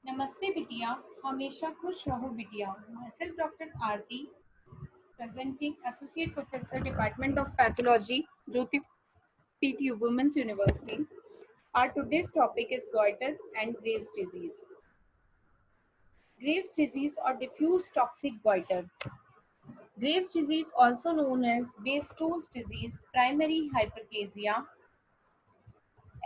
नमस्ते बिटिया, हमेशा खुश रहो बिटिया। Myself Dr. Aarti, presenting Associate Professor, Department of Pathology, Jyoti PTU Women's University. Our today's topic is goiter and Graves' disease. Graves' disease or diffuse toxic goiter. Graves' disease, also known as Bastow's disease, primary hyperplasia,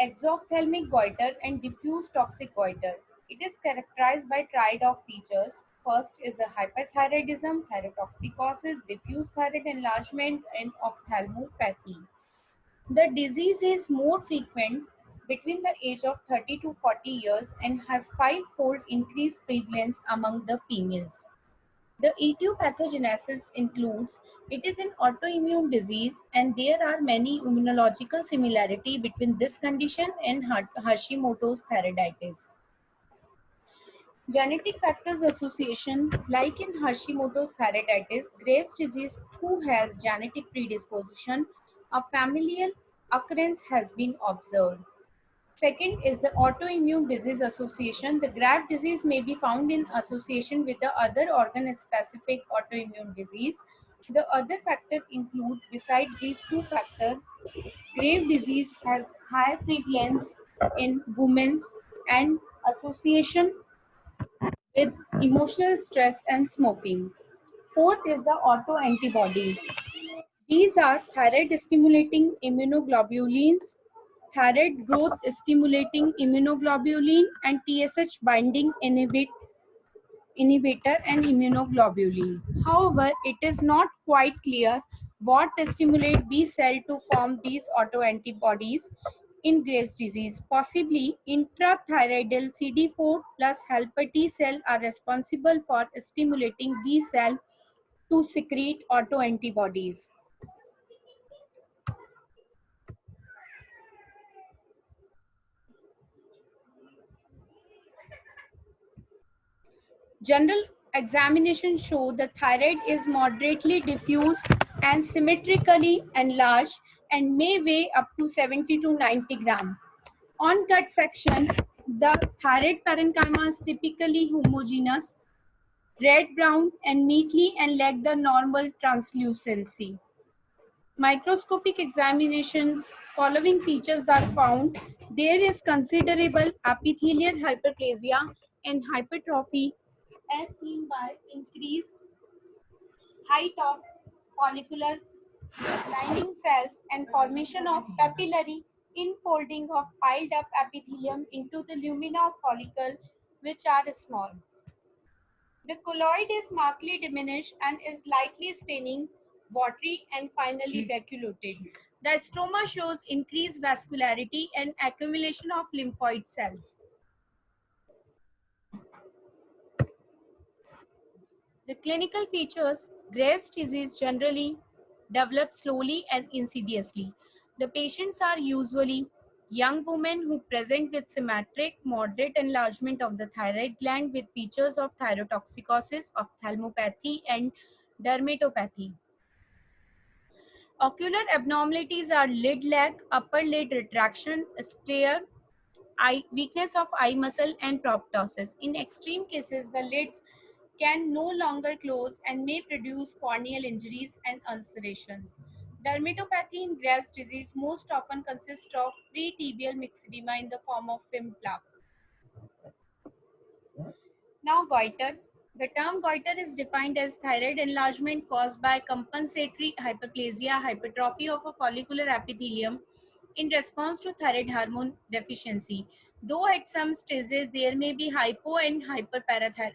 exophthalmic goiter, and diffuse toxic goiter. It is characterized by triad of features. First is a hyperthyroidism, thyrotoxicosis, diffuse thyroid enlargement, and ophthalmopathy. The disease is more frequent between the age of 30 to 40 years and have five-fold increased prevalence among the females. The etiopathogenesis includes it is an autoimmune disease and there are many immunological similarity between this condition and Hashimoto's thyroiditis. Genetic factors association like in Hashimoto's thyroiditis, Graves' disease too has genetic predisposition. A familial occurrence has been observed. Second is the autoimmune disease association. The Graves' disease may be found in association with the other organ-specific autoimmune disease. The other factor include, beside these two factors, Graves' disease has high prevalence in women and association with emotional stress and smoking. Fourth is the autoantibodies. These are thyroid stimulating immunoglobulins, thyroid growth stimulating immunoglobulin, and TSH binding inhibitor and immunoglobulin. However, it is not quite clear what stimulate B cell to form these autoantibodies in Graves' disease. Possibly intrathyroidal CD4 plus helper T cell are responsible for stimulating B cell to secrete autoantibodies. General examination show the thyroid is moderately diffuse and symmetrically enlarged and may weigh up to 70 to 90 gram. On gut section, the thyroid parenchyma is typically homogeneous, red-brown and neatly and lack the normal translucency. Microscopic examinations, following features are found. There is considerable epithelial hyperplasia and hypertrophy as seen by increased height of follicular lining cells and formation of papillary infolding of piled up epithelium into the lumina of follicle which are small. The colloid is markedly diminished and is lightly staining, watery and finally vacuolated. The stroma shows increased vascularity and accumulation of lymphoid cells. The clinical features, Graves' disease generally develops slowly and insidiously. The patients are usually young women who present with symmetric, moderate enlargement of the thyroid gland with features of thyrotoxicosis, ophthalmopathy, and dermatopathy. Ocular abnormalities are lid lag, upper lid retraction, stare, weakness of eye muscle, and proptosis. In extreme cases, the lids can no longer close and may produce corneal injuries and ulcerations. Dermatopathy in Graves' disease most often consists of pretibial myxedema in the form of film plaque. Now, goiter. The term goiter is defined as thyroid enlargement caused by compensatory hyperplasia, hypertrophy of a follicular epithelium in response to thyroid hormone deficiency. Though at some stages there may be hypo and hyperparathyroidism.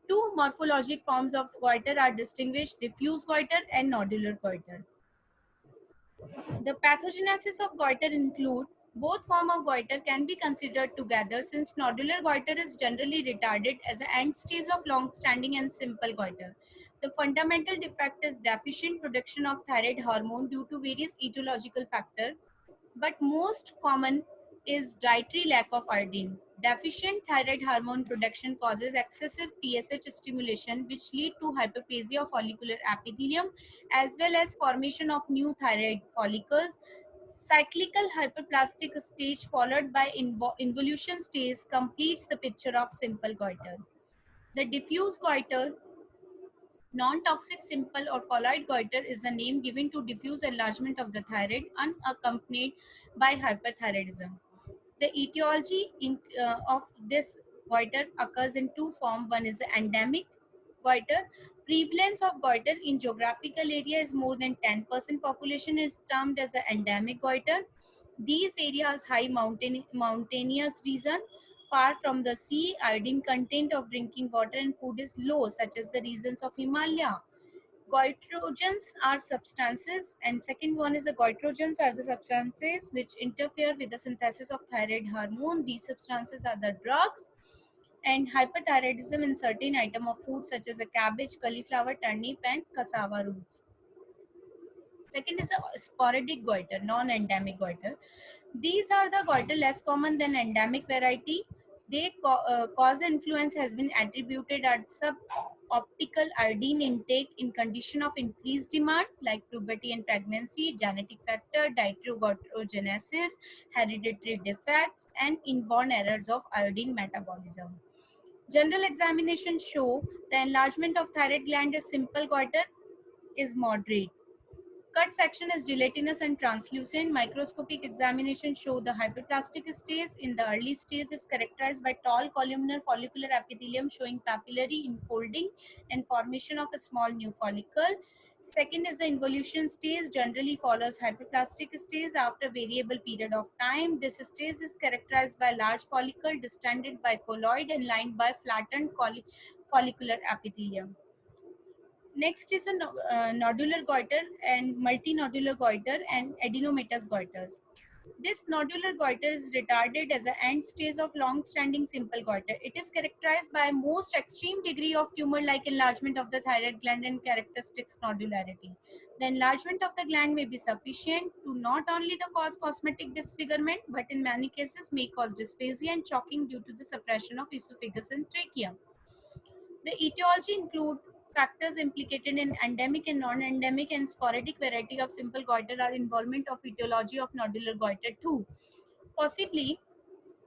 Two morphologic forms of goiter are distinguished: diffuse goiter and nodular goiter. The pathogenesis of goiter include both forms of goiter can be considered together since nodular goiter is generally retarded as an end stage of long-standing and simple goiter. The fundamental defect is deficient production of thyroid hormone due to various etiological factors, but most common is dietary lack of iodine. Deficient thyroid hormone production causes excessive TSH stimulation, which lead to hyperplasia of follicular epithelium as well as formation of new thyroid follicles. Cyclical hyperplastic stage followed by involution stage completes the picture of simple goiter. The diffuse goiter, non-toxic simple or colloid goiter, is the name given to diffuse enlargement of the thyroid unaccompanied by hyperthyroidism. The etiology of this goiter occurs in two forms. One is the endemic goiter. Prevalence of goiter in geographical area is more than 10% population is termed as an endemic goiter. These areas high mountainous region, far from the sea, iodine content of drinking water and food is low, such as the regions of Himalaya. Goitrogens are substances, and second one is the goitrogens are the substances which interfere with the synthesis of thyroid hormone. These substances are the drugs, and hyperthyroidism in certain item of food such as a cabbage, cauliflower, turnip, and cassava roots. Second is a sporadic goiter, non-endemic goiter. These are the goiter less common than endemic variety. They cause influence has been attributed at suboptical iodine intake in condition of increased demand like puberty and pregnancy, genetic factor, dietary goitrogenesis, hereditary defects, and inborn errors of iodine metabolism. General examination show the enlargement of thyroid gland is simple goiter is moderate. Cut section is gelatinous and translucent. Microscopic examination show the hyperplastic stage. In the early stage is characterized by tall columnar follicular epithelium showing papillary enfolding and formation of a small new follicle. Second is the involution stage, generally follows hyperplastic stage after variable period of time. This stage is characterized by large follicle distended by colloid and lined by flattened follicular epithelium. Next is a nodular goiter and multinodular goiter and adenomatous goiters. This nodular goiter is retarded as an end stage of long-standing simple goiter. It is characterized by most extreme degree of tumor-like enlargement of the thyroid gland and characteristics nodularity. The enlargement of the gland may be sufficient to not only the cause cosmetic disfigurement, but in many cases may cause dysphagia and choking due to the suppression of esophagus and trachea. The etiology include factors implicated in endemic and non-endemic and sporadic variety of simple goiter are involvement of etiology of nodular goiter too. Possibly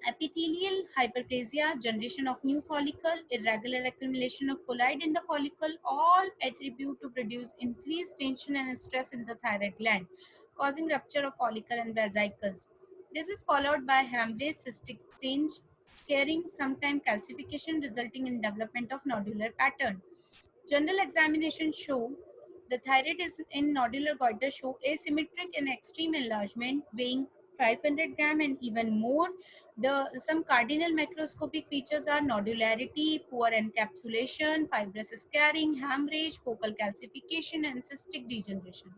epithelial hyperplasia, generation of new follicle, irregular accumulation of colloid in the follicle, all attribute to produce increased tension and stress in the thyroid gland, causing rupture of follicle and vesicles. This is followed by hemorrhage, cystic change, scarring, sometimes calcification resulting in development of nodular pattern. General examination show the thyroid is in nodular goiter show asymmetric and extreme enlargement weighing 500 gram and even more. Some cardinal macroscopic features are nodularity, poor encapsulation, fibrous scarring, hemorrhage, focal calcification, and cystic degeneration.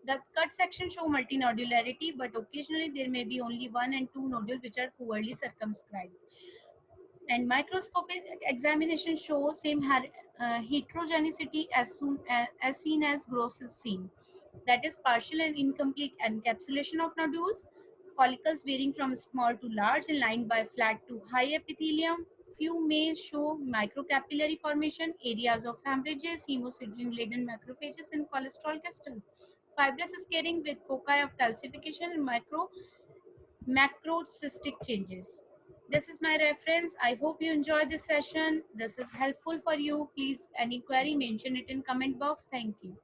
The cut section show multinodularity, but occasionally there may be only one and two nodules which are poorly circumscribed. And microscopic examination shows same heterogeneity as seen as growth is seen. That is partial and incomplete encapsulation of nodules, follicles varying from small to large and lined by flat to high epithelium. Few may show microcapillary formation, areas of hemorrhages, hemosiderin-laden macrophages, and cholesterol crystals. Fibrous scarring with foci of calcification and macrocystic changes. This is my reference. I hope you enjoyed this session. This is helpful for you. Please, any query, mention it in comment box. Thank you.